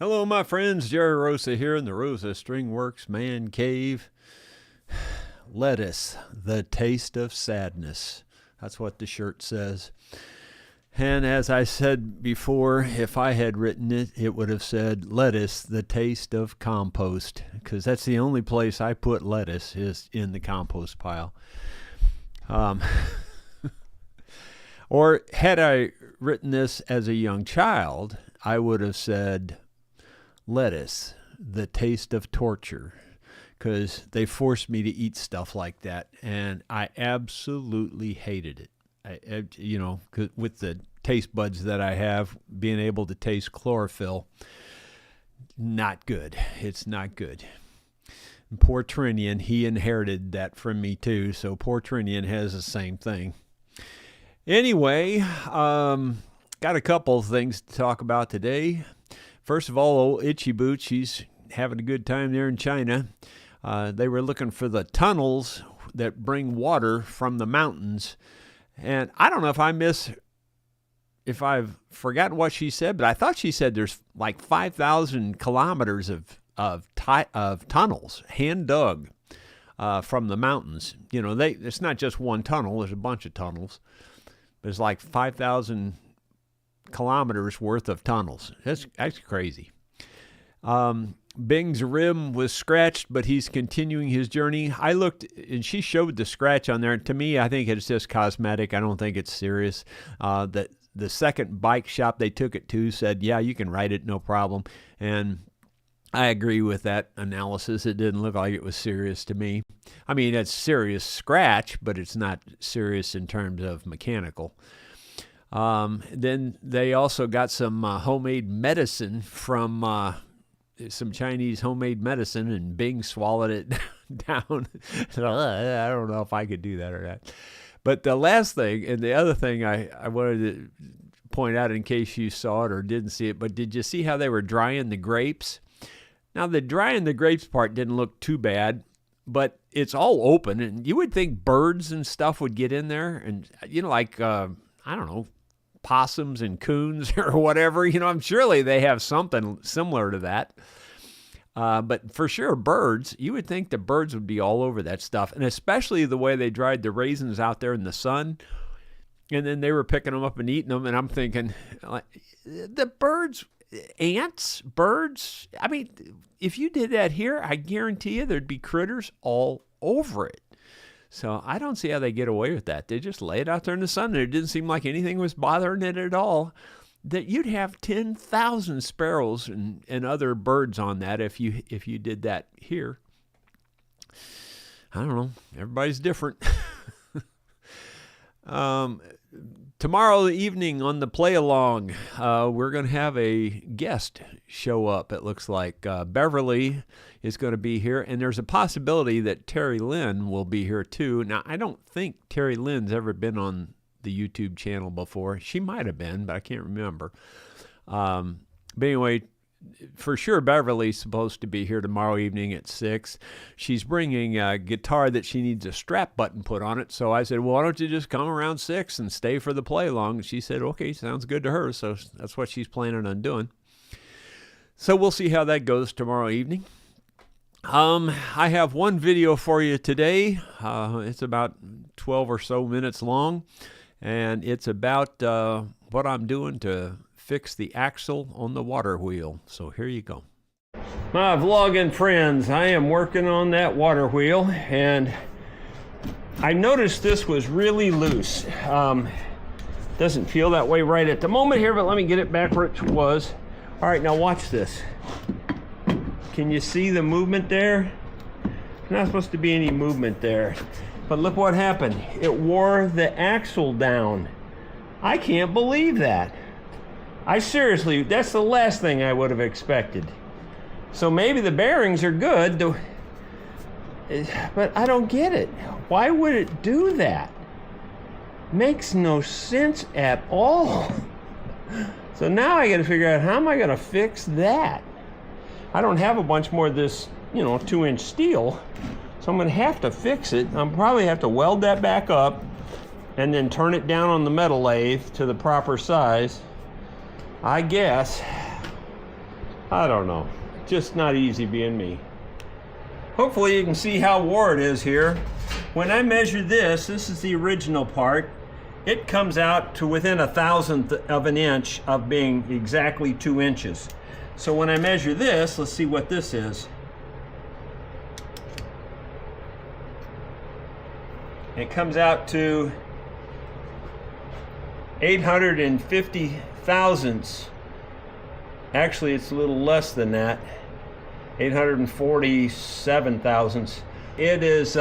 Hello, my friends. Jerry Rosa here in the Rosa Stringworks Man Cave. Lettuce, the taste of sadness. That's what the shirt says. And as I said before, if I had written it, it would have said lettuce, the taste of compost, because that's the only place I put lettuce is in the compost pile. Or had I written this as a young child, I would have said lettuce, the taste of torture, because they forced me to eat stuff like that, and I absolutely hated it. With the taste buds that I have, being able to taste chlorophyll, not good. It's not good. And poor Trinian, he inherited that from me too, so poor Trinian has the same thing. Anyway, got a couple of things to talk about today. First of all, old Itchy Boots, she's having a good time there in China. They were looking for the tunnels that bring water from the mountains. And I don't know if I've forgotten what she said, but I thought she said there's like 5,000 kilometers of tunnels, hand dug, from the mountains. You know, it's not just one tunnel, there's a bunch of tunnels. There's like 5,000 kilometers worth of tunnels. That's crazy. Bing's rim was scratched, but he's continuing his journey. I looked, and she showed the scratch on there. To me, I think it's just cosmetic. I don't think it's serious. The second bike shop they took it to said, yeah, you can ride it, no problem. And I agree with that analysis. It didn't look like it was serious to me. I mean, it's serious scratch, but it's not serious in terms of mechanical. Then they also got some homemade medicine from some Chinese homemade medicine, and Bing swallowed it down. I don't know if I could do that or not. But the last thing, and the other thing I wanted to point out in case you saw it or didn't see it, but did you see how they were drying the grapes? Now, the drying the grapes part didn't look too bad, but it's all open, and you would think birds and stuff would get in there, and, like, I don't know, possums and coons or whatever. I'm surely they have something similar to that. But for sure, birds, you would think the birds would be all over that stuff, and especially the way they dried the raisins out there in the sun, and then they were picking them up and eating them, and I'm thinking, like, the birds... Ants, birds, I mean, if you did that here, I guarantee you there'd be critters all over it. So I don't see how they get away with that. They just lay it out there in the sun, and it didn't seem like anything was bothering it at all. That you'd have 10,000 sparrows and other birds on that if you did that here. I don't know. Everybody's different. Tomorrow evening on the play along, we're going to have a guest show up. It looks like Beverly is going to be here, and there's a possibility that Terry Lynn will be here too. Now, I don't think Terry Lynn's ever been on the YouTube channel before. She might have been, but I can't remember. But anyway, for sure, Beverly's supposed to be here tomorrow evening at 6. She's bringing a guitar that she needs a strap button put on it. So I said, well, why don't you just come around 6 and stay for the play along? And she said, okay, sounds good to her. So that's what she's planning on doing. So we'll see how that goes tomorrow evening. I have one video for you today. It's about 12 or so minutes long. And it's about what I'm doing to fix the axle on the Waterwheel. So here you go. My vlogging friends, I am working on that Waterwheel, and I noticed this was really loose. Doesn't feel that way right at the moment here, but let me get it back where it was. All right, now watch this. Can you see the movement there? Not supposed to be any movement there, but look what happened. It wore the axle down. I can't believe that. Seriously, that's the last thing I would have expected. So maybe the bearings are good, but I don't get it. Why would it do that? Makes no sense at all. So now I got to figure out, how am I going to fix that? I don't have a bunch more of this, 2-inch steel, so I'm going to have to fix it. I'll probably have to weld that back up and then turn it down on the metal lathe to the proper size, I guess. I don't know. Just not easy being me. Hopefully you can see how wore it is here. When I measure this, this is the original part. It comes out to within 1/1000th of an inch of being exactly 2 inches. So when I measure this, let's see what this is. It comes out to 850 thousandths. Actually, it's a little less than that. 847 thousandths. It is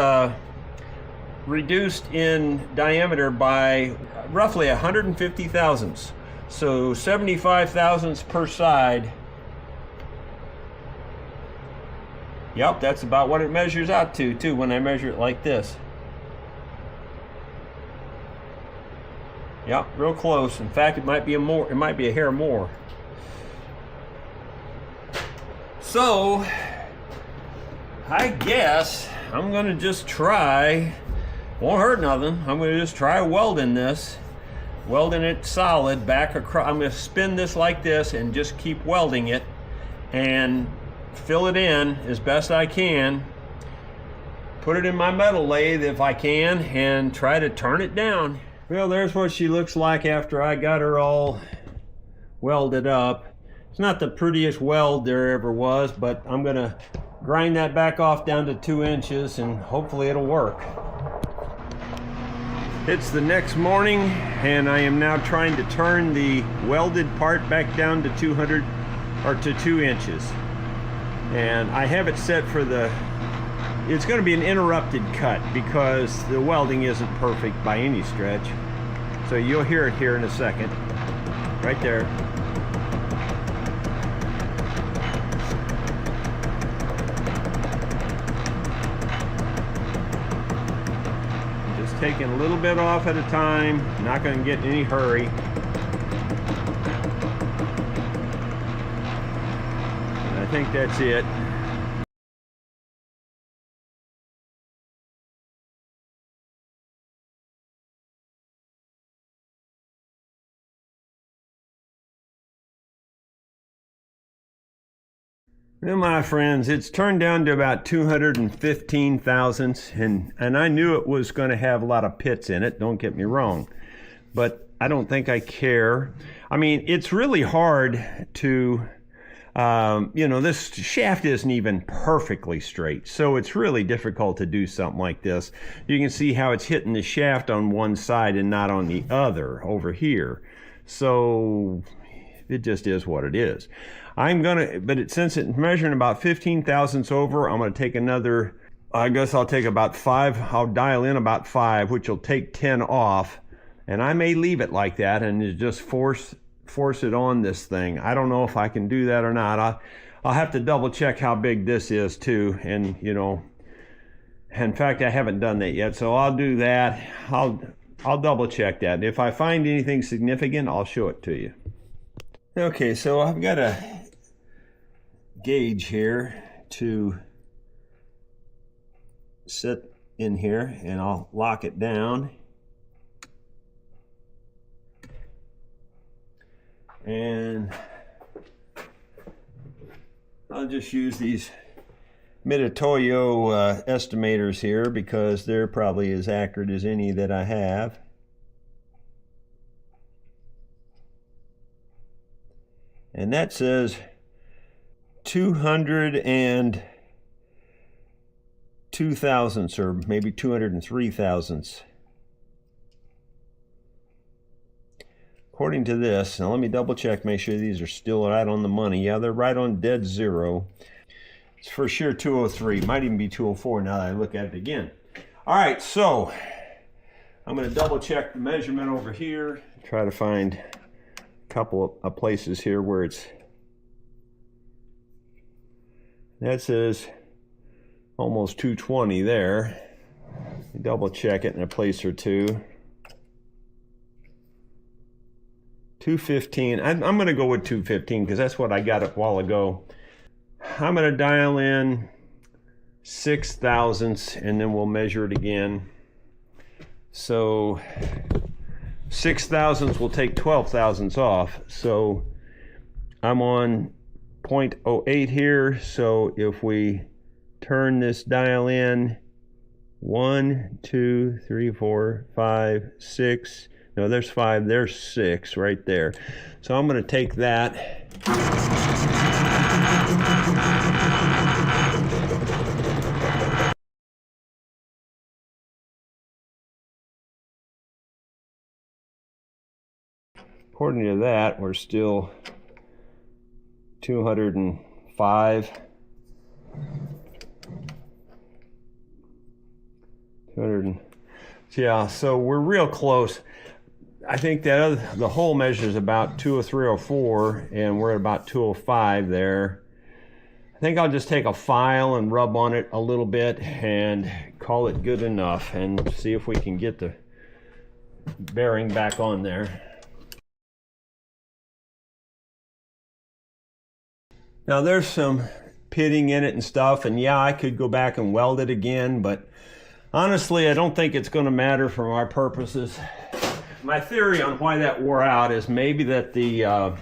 reduced in diameter by roughly 150 thousandths. So 75 thousandths per side. Yep, that's about what it measures out to too when I measure it like this. Yep, real close. In fact, it might be a hair more. So, I guess I'm gonna just try, won't hurt nothing, I'm gonna just try welding this, welding it solid back across. I'm gonna spin this like this and just keep welding it and fill it in as best I can, put it in my metal lathe if I can, and try to turn it down. Well, there's what she looks like after I got her all welded up. It's not the prettiest weld there ever was, but I'm gonna grind that back off down to 2 inches and hopefully it'll work. It's the next morning and I am now trying to turn the welded part back down to 200 or to 2 inches. And I have it set for it's going to be an interrupted cut because the welding isn't perfect by any stretch. So you'll hear it here in a second. Right there. Just taking a little bit off at a time. Not going to get in any hurry. And I think that's it. Well, my friends, it's turned down to about 215 thousandths, and I knew it was going to have a lot of pits in it, don't get me wrong, but I don't think I care. I mean, it's really hard to, this shaft isn't even perfectly straight, so it's really difficult to do something like this. You can see how it's hitting the shaft on one side and not on the other over here. So it just is what it is. Since it's measuring about 15 thousandths over, I'm gonna take another, I guess I'll take about 5, I'll dial in about 5, which will take 10 off, and I may leave it like that and just force it on this thing. I don't know if I can do that or not. I'll have to double check how big this is too, and in fact, I haven't done that yet, so I'll do that. I'll double check that. If I find anything significant, I'll show it to you. Okay, so I've got a gauge here to set in here, and I'll lock it down. And I'll just use these Mitutoyo estimators here because they're probably as accurate as any that I have. And that says 202 thousandths, or maybe 203 thousandths. According to this, now let me double check, make sure these are still right on the money. Yeah, they're right on dead zero. It's for sure 203, might even be 204 now that I look at it again. All right, so I'm going to double check the measurement over here, try to find a couple of places here where that says almost 220 there. Double check it in a place or two. 215. I'm going to go with 215 because that's what I got a while ago. I'm going to dial in 6 thousandths and then we'll measure it again. So 6 thousandths will take 12 thousandths off. So I'm on 0.08 here. So if we turn this dial in, 1, 2, 3, 4, 5, 6. No, there's 5, there's 6 right there. So I'm going to take that. According to that, we're still 205. 200. Yeah, so we're real close. I think that the whole measure is about 20304, and we're at about 205 there. I think I'll just take a file and rub on it a little bit and call it good enough, and see if we can get the bearing back on there. Now there's some pitting in it and stuff, and yeah, I could go back and weld it again, but honestly, I don't think it's going to matter for our purposes. My theory on why that wore out is maybe that the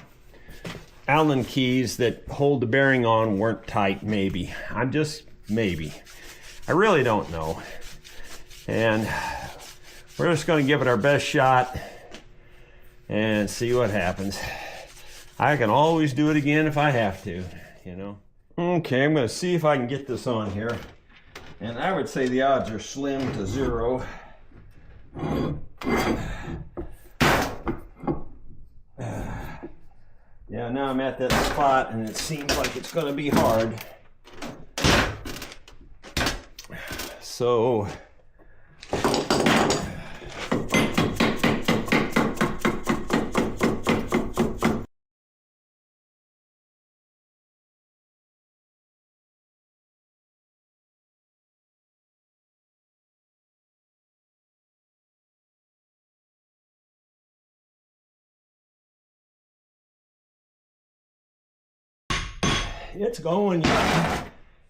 Allen keys that hold the bearing on weren't tight, maybe. Maybe. I really don't know. And we're just going to give it our best shot and see what happens. I can always do it again if I have to, you know. Okay, I'm going to see if I can get this on here. And I would say the odds are slim to 0. Yeah, now I'm at that spot and it seems like it's going to be hard. So it's going.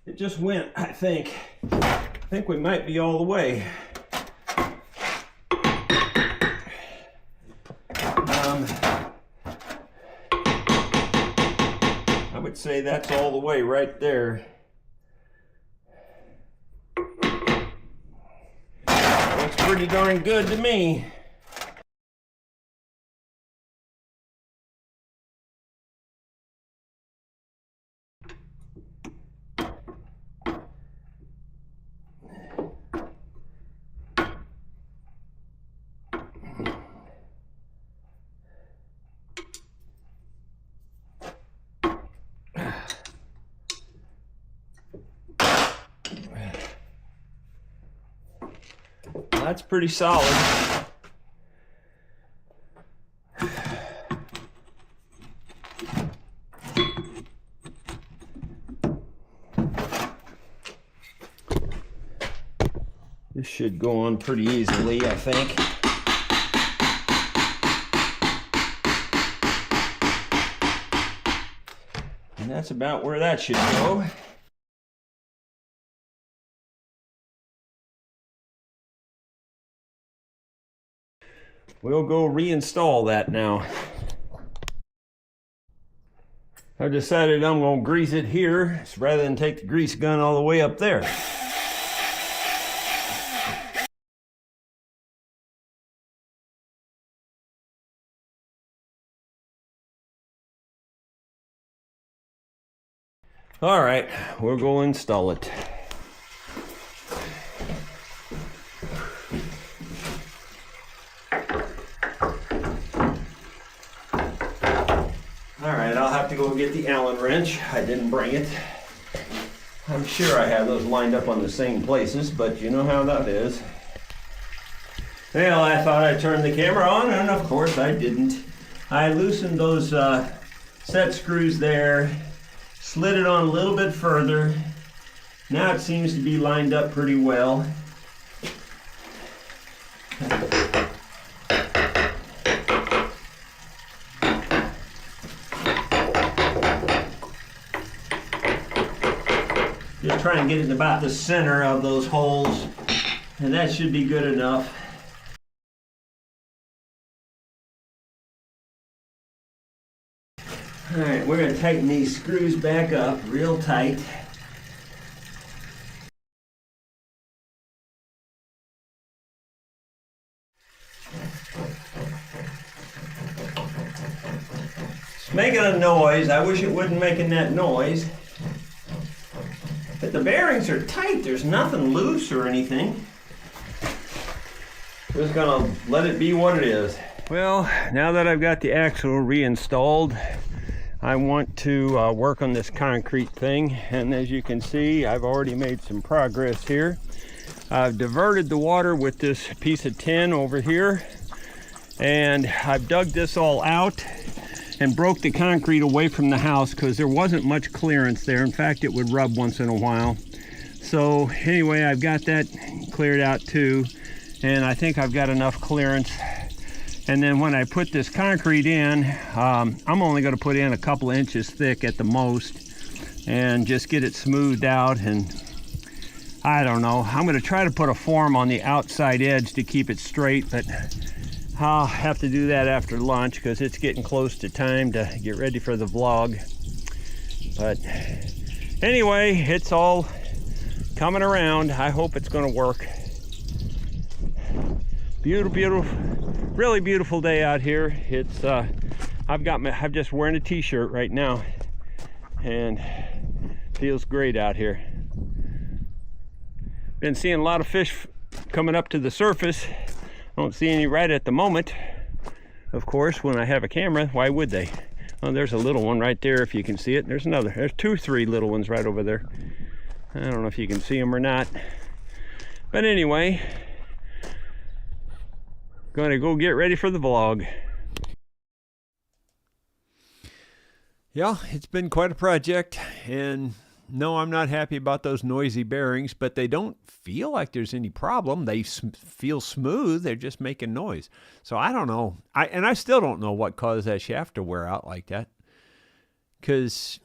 It just went, I think. I think we might be all the way. I would say that's all the way right there. Looks pretty darn good to me. That's pretty solid. This should go on pretty easily, I think. And that's about where that should go. We'll go reinstall that now. I've decided I'm going to grease it here rather than take the grease gun all the way up there. All right, we'll go install it. I'll have to go get the Allen wrench. I didn't bring it. I'm sure I have those lined up on the same places, but you know how that is. Well, I thought I turned the camera on, and of course I didn't. I loosened those set screws there, slid it on a little bit further. Now it seems to be lined up pretty well. Just try and get it in about the center of those holes, and that should be good enough. All right, we're going to tighten these screws back up real tight. It's making a noise. I wish it wasn't making that noise. But the bearings are tight. There's nothing loose or anything. Just gonna let it be what it is. Well, now that I've got the axle reinstalled, I want to work on this concrete thing. And as you can see, I've already made some progress here. I've diverted the water with this piece of tin over here. And I've dug this all out and broke the concrete away from the house because there wasn't much clearance there. In fact, it would rub once in a while. So anyway, I've got that cleared out too. And I think I've got enough clearance. And then when I put this concrete in, I'm only going to put in a couple inches thick at the most and just get it smoothed out. And I don't know, I'm going to try to put a form on the outside edge to keep it straight, but I'll have to do that after lunch because it's getting close to time to get ready for the vlog. But anyway, it's all coming around. I hope it's going to work. Beautiful, really beautiful day out here. It's I'm just wearing a t-shirt right now and feels great out here. Been seeing a lot of fish coming up to the surface. Don't see any right at the moment. Of course, when I have a camera, why would they? Oh, there's a little one right there if you can see it. There's another. There's 2, 3 little ones right over there. I don't know if you can see them or not. But anyway, gonna go get ready for the vlog. Yeah, it's been quite a project, and no, I'm not happy about those noisy bearings, but they don't feel like there's any problem. They feel smooth. They're just making noise. So I don't know. I still don't know what caused that shaft to wear out like that. Because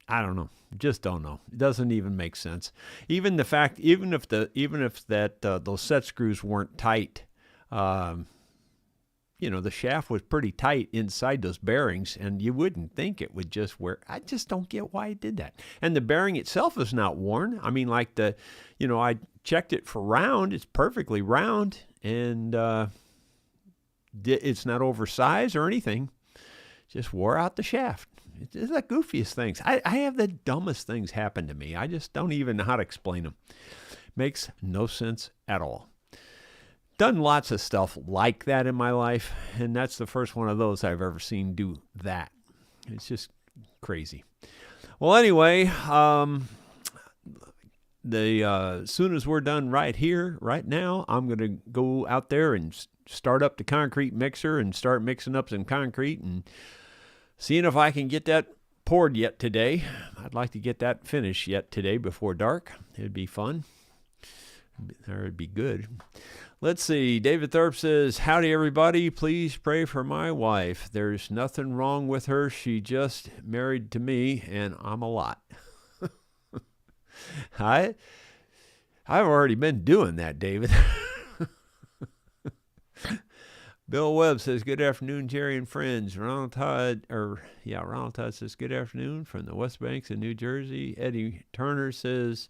I don't know. Just don't know. It doesn't even make sense. Even the fact, even if those set screws weren't tight, you know, the shaft was pretty tight inside those bearings, and you wouldn't think it would just wear. I just don't get why it did that. And the bearing itself is not worn. I mean, like you know, I checked it for round. It's perfectly round, and it's not oversized or anything. Just wore out the shaft. It's the goofiest things. I have the dumbest things happen to me. I just don't even know how to explain them. Makes no sense at all. Done lots of stuff like that in my life, and that's the first one of those I've ever seen do that. It's just crazy. Well, anyway, as soon as we're done right here, right now, I'm going to go out there and start up the concrete mixer and start mixing up some concrete and seeing if I can get that poured yet today. I'd like to get that finished yet today before dark. It'd be fun. Or it'd be good. Let's see. David Thorpe says, howdy, everybody. Please pray for my wife. There's nothing wrong with her. She just married to me, and I'm a lot. I've already been doing that, David. Bill Webb says, good afternoon, Jerry and friends. Ronald Todd says, good afternoon from the West Banks of New Jersey. Eddie Turner says,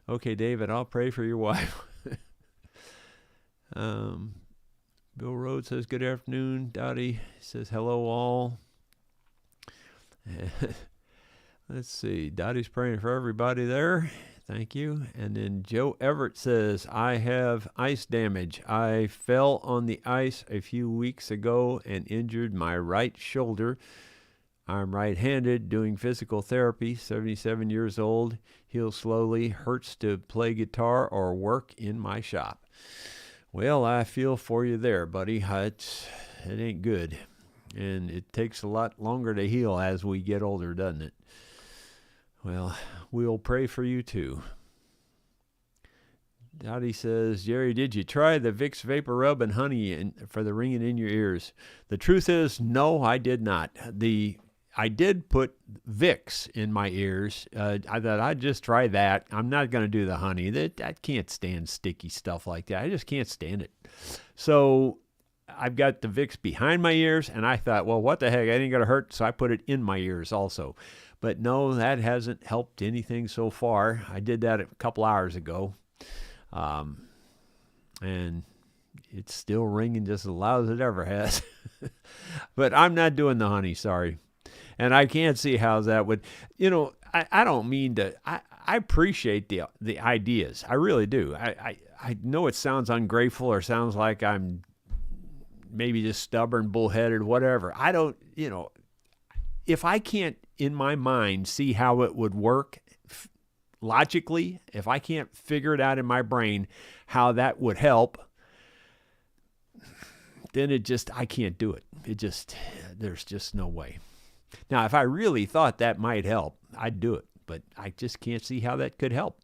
okay, David, I'll pray for your wife. Bill Rhodes says, good afternoon. Dottie says, hello, all. Let's see. Dottie's praying for everybody there. Thank you. And then Joe Everett says, I have ice damage. I fell on the ice a few weeks ago and injured my right shoulder. I'm right-handed, doing physical therapy, 77 years old, heals slowly, hurts to play guitar or work in my shop. Well, I feel for you there, buddy. It ain't good. And it takes a lot longer to heal as we get older, doesn't it? Well, we'll pray for you too. Dottie says, Jerry, did you try the Vicks Vapor Rub and honey for the ringing in your ears? The truth is, no, I did not. I did put Vicks in my ears. I thought I'd just try that. I'm not going to do the honey. I can't stand sticky stuff like that. I just can't stand it. So I've got the Vicks behind my ears, and I thought, well, what the heck? I ain't going to hurt, so I put it in my ears also. But no, that hasn't helped anything so far. I did that a couple hours ago, and it's still ringing just as loud as it ever has. But I'm not doing the honey, sorry. And I can't see how that would, I don't mean to, I appreciate the ideas. I really do. I know it sounds ungrateful or sounds like I'm maybe just stubborn, bullheaded, whatever. I don't, if I can't in my mind see how it would work logically, if I can't figure it out in my brain how that would help, then I can't do it. There's just no way. Now, if I really thought that might help, I'd do it, but I just can't see how that could help.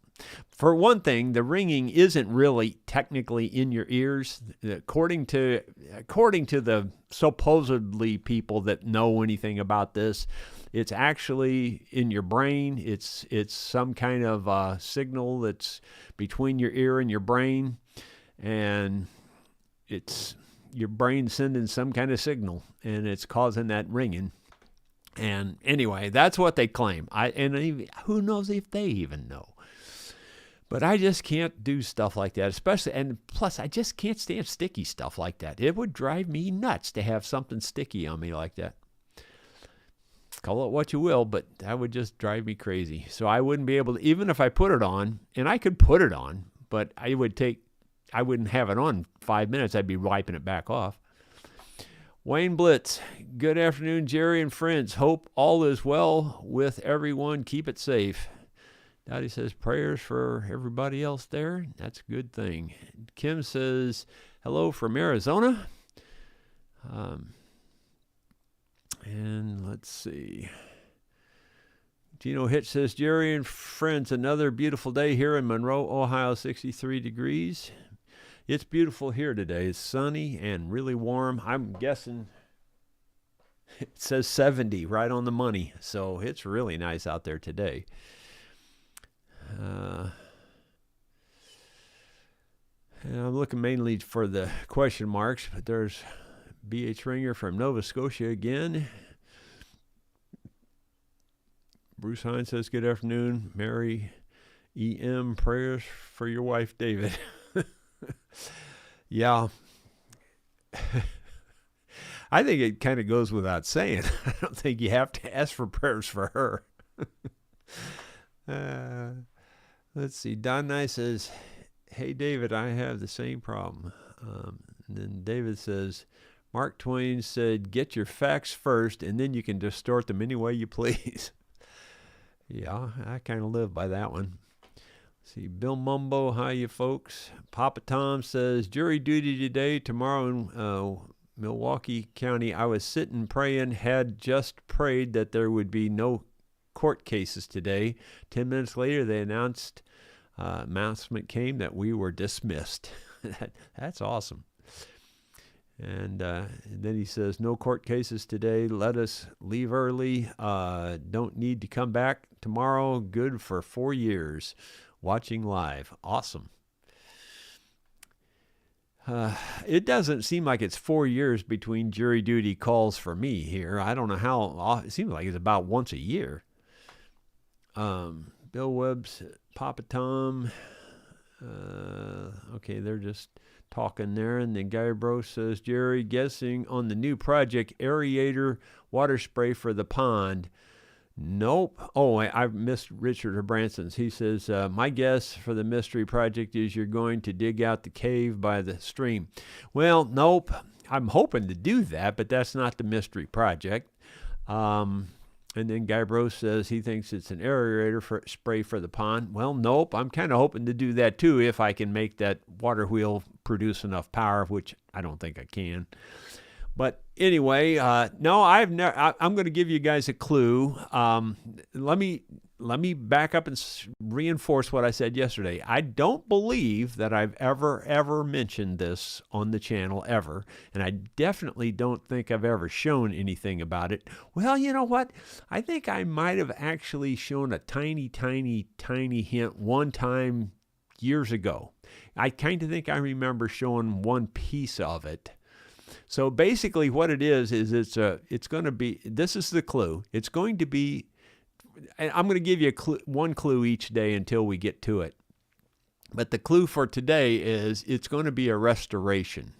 For one thing, the ringing isn't really technically in your ears. According to the supposedly people that know anything about this, it's actually in your brain. It's some kind of signal that's between your ear and your brain, and it's your brain sending some kind of signal, and it's causing that ringing. And anyway, that's what they claim. Who knows if they even know. But I just can't do stuff like that, especially, and plus I just can't stand sticky stuff like that. It would drive me nuts to have something sticky on me like that. Call it what you will, but that would just drive me crazy. So I wouldn't be able to, even if I put it on, and I could put it on, but I wouldn't have it on 5 minutes. I'd be wiping it back off. Wayne Blitz, good afternoon, Jerry and friends. Hope all is well with everyone. Keep it safe. Dottie says prayers for everybody else there. That's a good thing. Kim says hello from Arizona. And let's see. Gino Hitch says, Jerry and friends, another beautiful day here in Monroe, Ohio, 63 degrees. It's beautiful here today. It's sunny and really warm. I'm guessing it says 70 right on the money. So it's really nice out there today. And I'm looking mainly for the question marks, but there's B.H. Ringer from Nova Scotia again. Bruce Hines says, good afternoon. Mary E.M. prayers for your wife, David. Yeah. I think it kind of goes without saying. I don't think you have to ask for prayers for her. Let's see. Don Nye says, hey, David, I have the same problem. And then David says, Mark Twain said, get your facts first, and then you can distort them any way you please. Yeah, I kind of live by that one. See, Bill Mumbo, hi, you folks. Papa Tom says, jury duty today, tomorrow in Milwaukee County. I was sitting praying, had just prayed that there would be no court cases today. 10 minutes later, they announcement came that we were dismissed. That's awesome. And then he says, no court cases today. Let us leave early. Don't need to come back tomorrow. Good for 4 years. Watching live. Awesome. It doesn't seem like it's 4 years between jury duty calls for me here. I don't know how. It seems like it's about once a year. Bill Webb's Papa Tom. Okay, they're just talking there. And then Guy Bro says, Jerry, guessing on the new project, aerator water spray for the pond. Nope. Oh, I missed Richard Branson's. He says, my guess for the mystery project is you're going to dig out the cave by the stream. Well, nope. I'm hoping to do that, but that's not the mystery project. And then Guy Bro says he thinks it's an aerator spray for the pond. Well, nope. I'm kind of hoping to do that too if I can make that water wheel produce enough power, which I don't think I can. But anyway, no, I'm going to give you guys a clue. Let me back up and reinforce what I said yesterday. I don't believe that I've ever mentioned this on the channel ever, and I definitely don't think I've ever shown anything about it. Well, you know what? I think I might have actually shown a tiny hint one time years ago. I kind of think I remember showing one piece of it. So basically what it is it's going to be, this is the clue. It's going to be, and I'm going to give you one clue each day until we get to it. But the clue for today is it's going to be a restoration.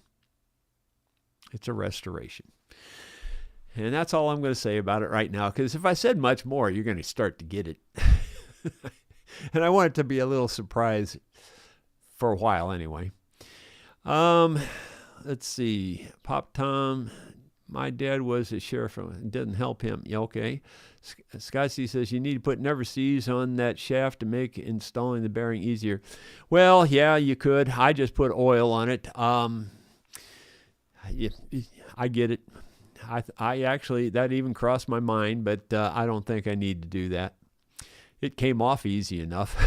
It's a restoration. And that's all I'm going to say about it right now, because if I said much more, you're going to start to get it. And I want it to be a little surprise for a while anyway. Let's see. Pop Tom, my dad was a sheriff. It didn't help him. Yeah, okay. Scotty says you need to put never seize on that shaft to make installing the bearing easier. Well, yeah, you could. I just put oil on it. Yeah, I get it. I actually, that even crossed my mind, but I don't think I need to do that. It came off easy enough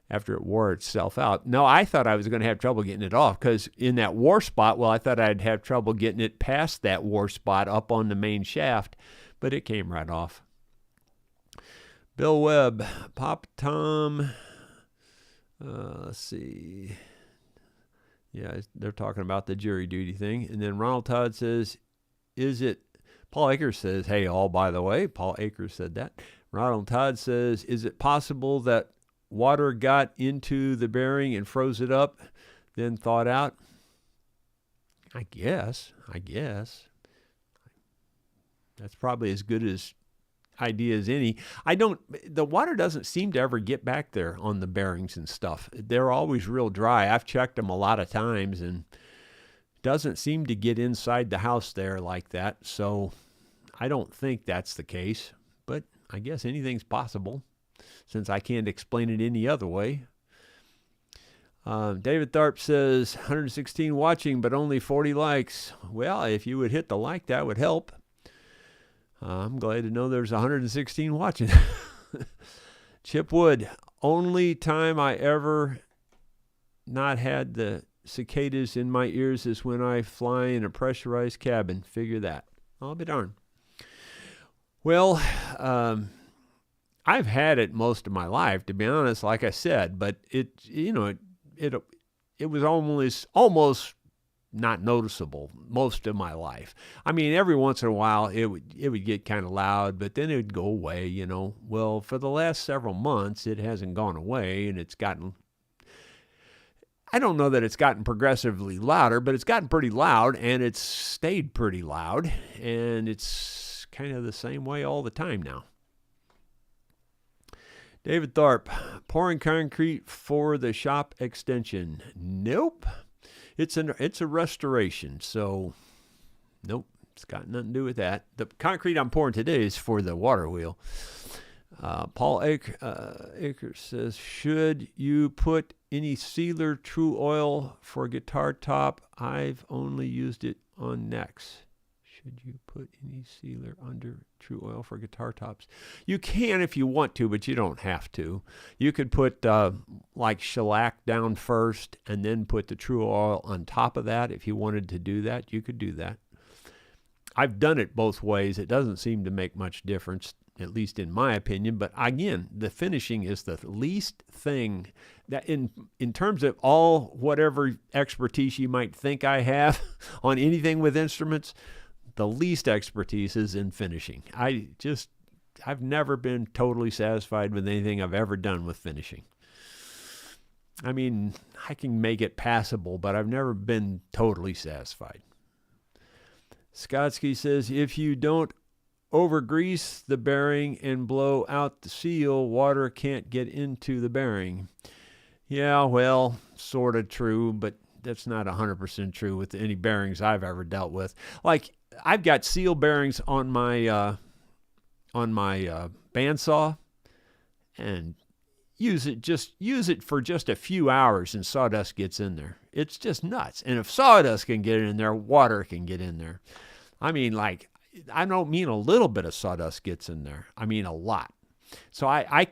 after it wore itself out. No, I thought I was going to have trouble getting it off, because in that war spot, well, I thought I'd have trouble getting it past that war spot up on the main shaft, but it came right off. Bill Webb, Pop Tom, let's see. Yeah, they're talking about the jury duty thing. And then Ronald Todd says, is it, Paul Akers says, hey, all by the way, Paul Akers said that. Ronald Todd says, is it possible that water got into the bearing and froze it up, then thawed out? I guess. That's probably as good as idea as any. The water doesn't seem to ever get back there on the bearings and stuff. They're always real dry. I've checked them a lot of times, and doesn't seem to get inside the house there like that. So I don't think that's the case, but I guess anything's possible since I can't explain it any other way. David Tharp says 116 watching, but only 40 likes. Well, if you would hit the like, that would help. I'm glad to know there's 116 watching. Chip Wood, only time I ever not had the cicadas in my ears is when I fly in a pressurized cabin. Figure that. I'll be darned. Well, I've had it most of my life, to be honest, like I said, but it was almost not noticeable most of my life. I mean, every once in a while it would get kind of loud, but then it would go away, Well, for the last several months, it hasn't gone away, and it's gotten, I don't know that it's gotten progressively louder, but it's gotten pretty loud, and it's stayed pretty loud, and it's kind of the same way all the time now. David Tharp, pouring concrete for the shop extension. Nope. It's a restoration, so nope, it's got nothing to do with that. The concrete I'm pouring today is for the Waterwheel. Paul Akers says, should you put any sealer true oil for guitar top? I've only used it on necks. Should you put any sealer under true oil for guitar tops? You can if you want to, but you don't have to. You could put like shellac down first and then put the true oil on top of that. If you wanted to do that, you could do that. I've done it both ways. It doesn't seem to make much difference, at least in my opinion. But again, the finishing is the least thing that in terms of all whatever expertise you might think I have on anything with instruments, the least expertise is in finishing. I've never been totally satisfied with anything I've ever done with finishing. I mean, I can make it passable, but I've never been totally satisfied. Skotsky says, if you don't overgrease the bearing and blow out the seal, water can't get into the bearing. Yeah, well, sort of true, but that's not 100% true with any bearings I've ever dealt with. Like, I've got seal bearings on my bandsaw, and use it for just a few hours and sawdust gets in there. It's just nuts. And if sawdust can get in there, water can get in there. I mean, like, I don't mean a little bit of sawdust gets in there. I mean a lot. So I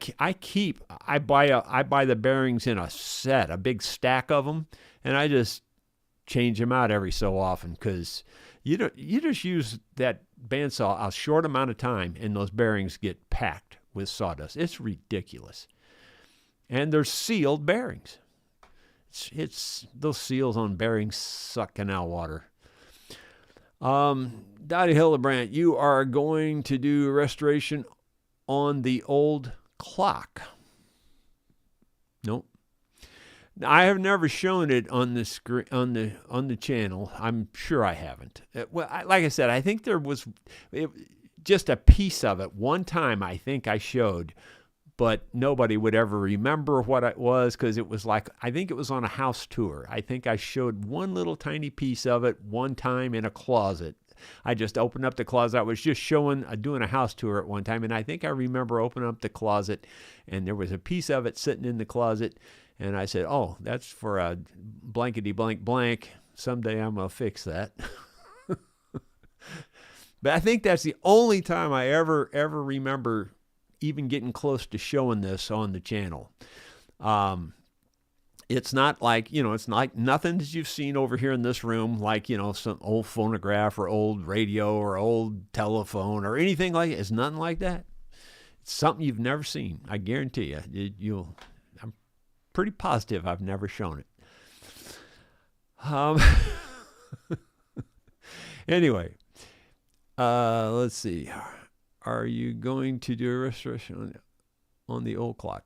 buy the bearings in a set, a big stack of them, and I just change them out every so often, because you just use that bandsaw a short amount of time and those bearings get packed with sawdust. It's ridiculous. And they're sealed bearings. It's those seals on bearings suck canal water. Dottie Hildebrandt, you are going to do restoration on the old clock. Nope. I have never shown it on the screen on the channel. I'm sure I haven't. Like I said, I think there was just a piece of it. One time I think I showed, but nobody would ever remember what it was because it was like, I think it was on a house tour. I think I showed one little tiny piece of it one time in a closet. I just opened up the closet. I was just doing a house tour at one time, and I think I remember opening up the closet, and there was a piece of it sitting in the closet. And I said, oh, that's for a blankety blank blank. Someday I'm going to fix that. But I think that's the only time I ever remember even getting close to showing this on the channel. It's not like, it's like nothing that you've seen over here in this room, like, some old phonograph or old radio or old telephone or anything like it. It's nothing like that. It's something you've never seen. I guarantee you. I'm pretty positive I've never shown it. Anyway, let's see. Are you going to do a restoration on the old clock?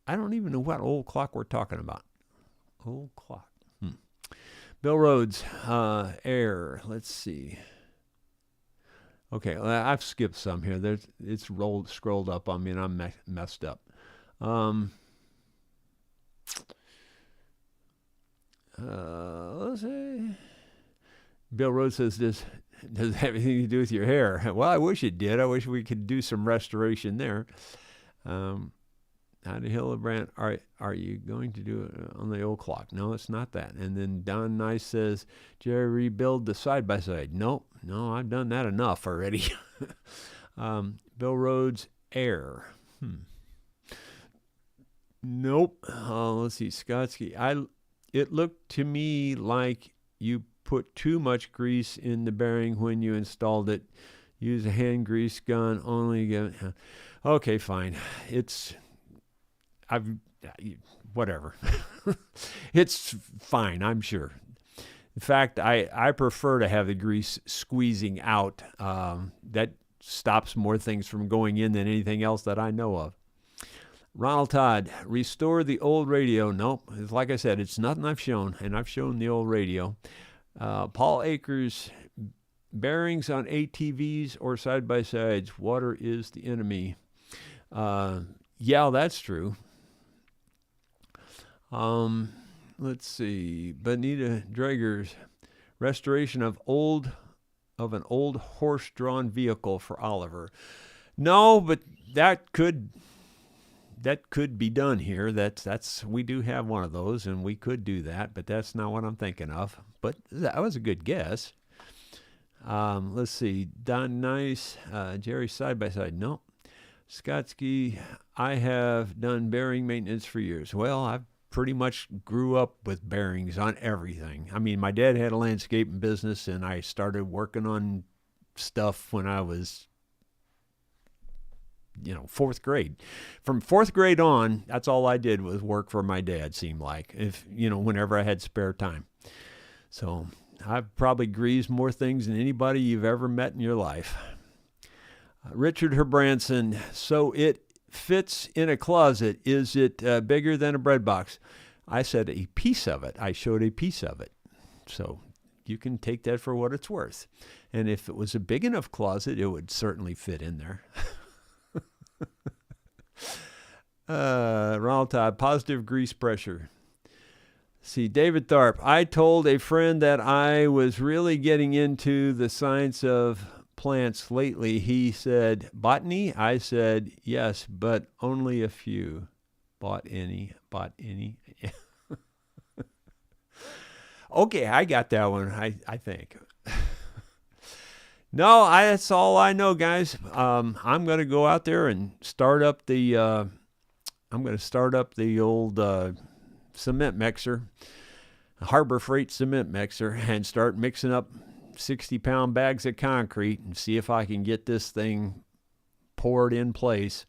I don't even know what old clock we're talking about. Old clock. Bill Rhodes, air. Let's see. Okay, well, I've skipped some here. It's scrolled up on me, and I'm messed up. Let's see. Bill Rhodes says this does have anything to do with your hair. Well, I wish it did. I wish we could do some restoration there. Howdy Hildebrandt, are you going to do it on the old clock? No, it's not that. And then Don Nice says, Jerry, rebuild the side-by-side. Nope, no, I've done that enough already. Bill Rhodes, air. Nope. Let's see, Skotsky. It looked to me like you put too much grease in the bearing when you installed it. Use a hand grease gun only. Okay, fine. Whatever. It's fine, I'm sure. In fact, I prefer to have the grease squeezing out. That stops more things from going in than anything else that I know of. Ronald Todd, restore the old radio. Nope. Like I said, it's nothing I've shown, and I've shown the old radio. Paul Akers, bearings on ATVs or side-by-sides. Water is the enemy. Yeah, that's true. Let's see. Bonita Drager's restoration of an old horse-drawn vehicle for Oliver. No, but that could be done here. That's we do have one of those, and we could do that, but that's not what I'm thinking of. But that was a good guess. Let's see. Don Nice, Jerry side by side. Nope. Skotsky, I have done bearing maintenance for years. Well, I've pretty much grew up with bearings on everything. I mean, my dad had a landscaping business, and I started working on stuff when I was, fourth grade. From fourth grade on, that's all I did was work for my dad, seemed like, whenever I had spare time. So I've probably greased more things than anybody you've ever met in your life. Richard Herbranson, so it fits in a closet. Is it bigger than a bread box? I said a piece of it. I showed a piece of it. So you can take that for what it's worth. And if it was a big enough closet, it would certainly fit in there. Ronald Todd, positive grease pressure. See, David Tharp, I told a friend that I was really getting into the science of plants lately. He said, botany? I said, yes, but only a few. Bought any. Okay, I got that one, I think. No, that's all I know, guys. I'm going to go out there and start up the old cement mixer, Harbor Freight cement mixer, and start mixing up 60-pound bags of concrete and see if I can get this thing poured in place.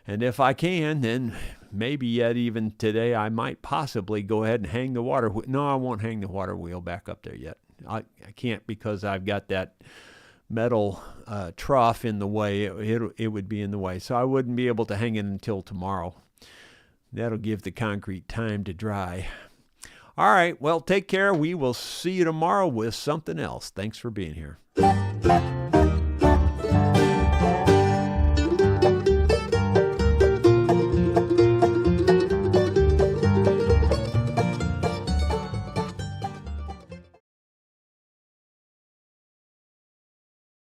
And if I can, then maybe yet even today I might possibly go ahead and hang the water wheel. No, I won't hang the water wheel back up there yet. I can't because I've got that metal trough in the way. It would be in the way. So I wouldn't be able to hang it until tomorrow. That'll give the concrete time to dry. All right, well, take care. We will see you tomorrow with something else. Thanks for being here.